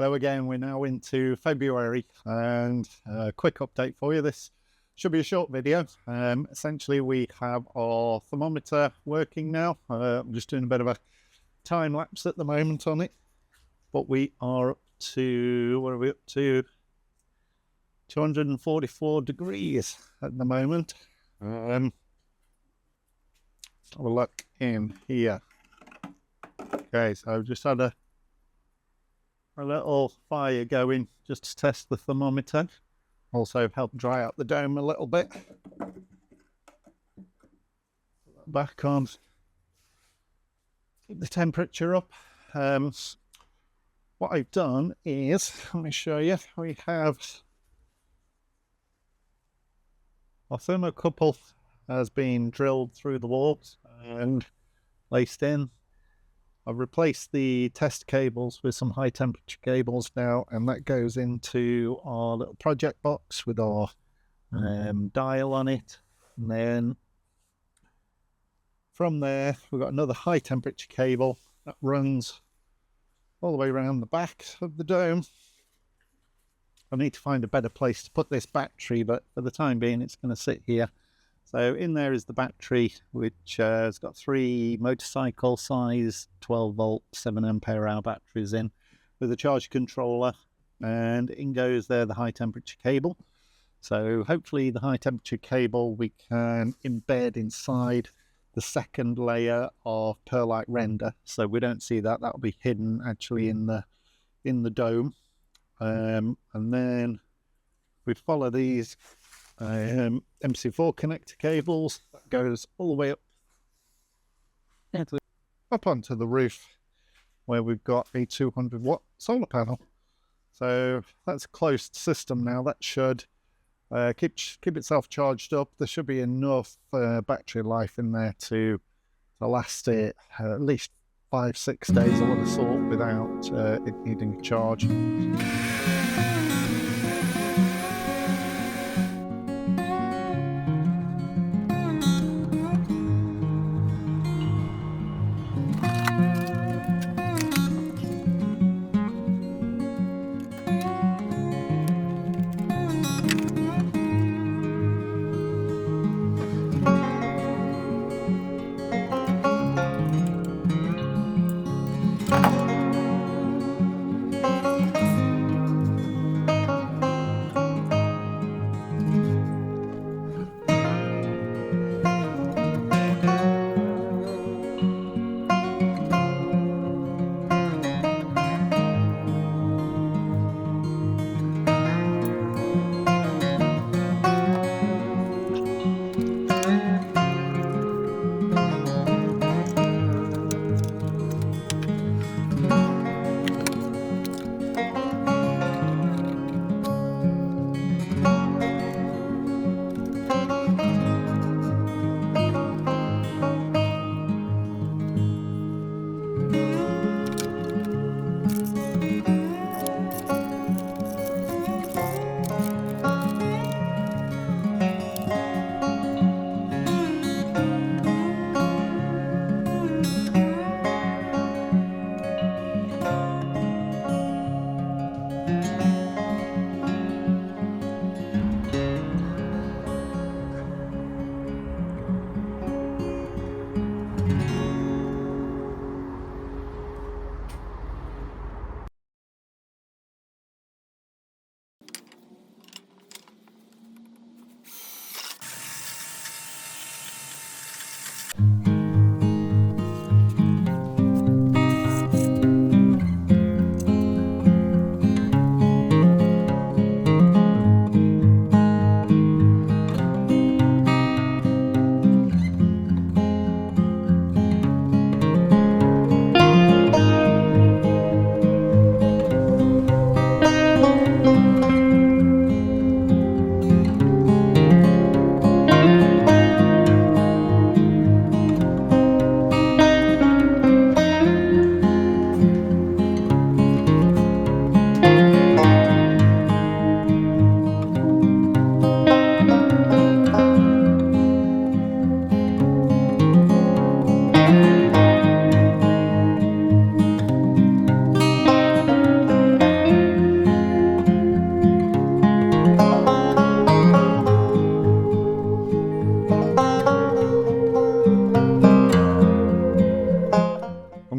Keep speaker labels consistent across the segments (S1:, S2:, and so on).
S1: Hello again, we're now into February, and a quick update for you. This should be a short video. Essentially we have our thermometer working now. I'm just doing a bit of a time lapse at the moment on it, but we are up to, what are we up to? 244 degrees at the moment. Have a look in here. Okay, so I've just had a little fire going just to test the thermometer. Also help dry out the dome a little bit. Put that back on. Keep the temperature up. What I've done is, let me show you, we have our thermocouple has been drilled through the walls and placed in. I've replaced the test cables with some high temperature cables now, and that goes into our little project box with our dial on it. And then from there, we've got another high temperature cable that runs all the way around the back of the dome. I need to find a better place to put this battery, but for the time being, it's going to sit here. So in there is the battery, which has got 3 motorcycle size 12 volt 7 ampere hour batteries in with a charge controller, and in goes there the high temperature cable. So hopefully the high temperature cable we can embed inside the second layer of perlite render, so we don't see that. That'll be hidden actually in the dome. And then we follow these MC4 connector cables that goes all the way up onto the roof, where we've got a 200 watt solar panel. So that's a closed system now. That should keep itself charged up. There should be enough battery life in there to last it at least 5-6 days, I would have thought, without it needing a charge.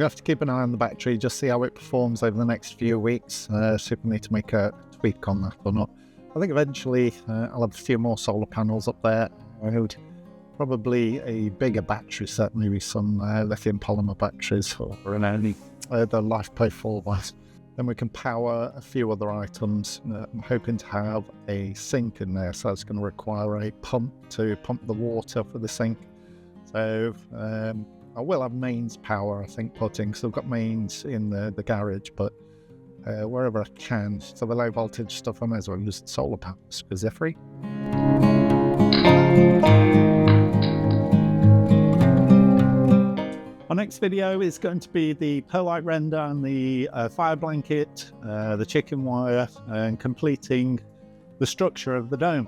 S1: to have to keep an eye on the battery, just see how it performs over the next few weeks. See if we need to make a tweak on that or not. I think eventually I'll have a few more solar panels up there. Probably a bigger battery, certainly with some lithium polymer batteries or an only the LifePay 4 ones. Then we can power a few other items. I'm hoping to have a sink in there, so it's going to require a pump to pump the water for the sink. So I will have mains power, I think, putting, because I've got mains in the garage, but wherever I can. So the low voltage stuff, I may as well use the solar panels because they're free. Our next video is going to be the perlite render and the fire blanket, the chicken wire, and completing the structure of the dome.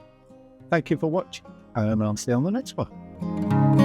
S1: Thank you for watching, and I'll see you on the next one.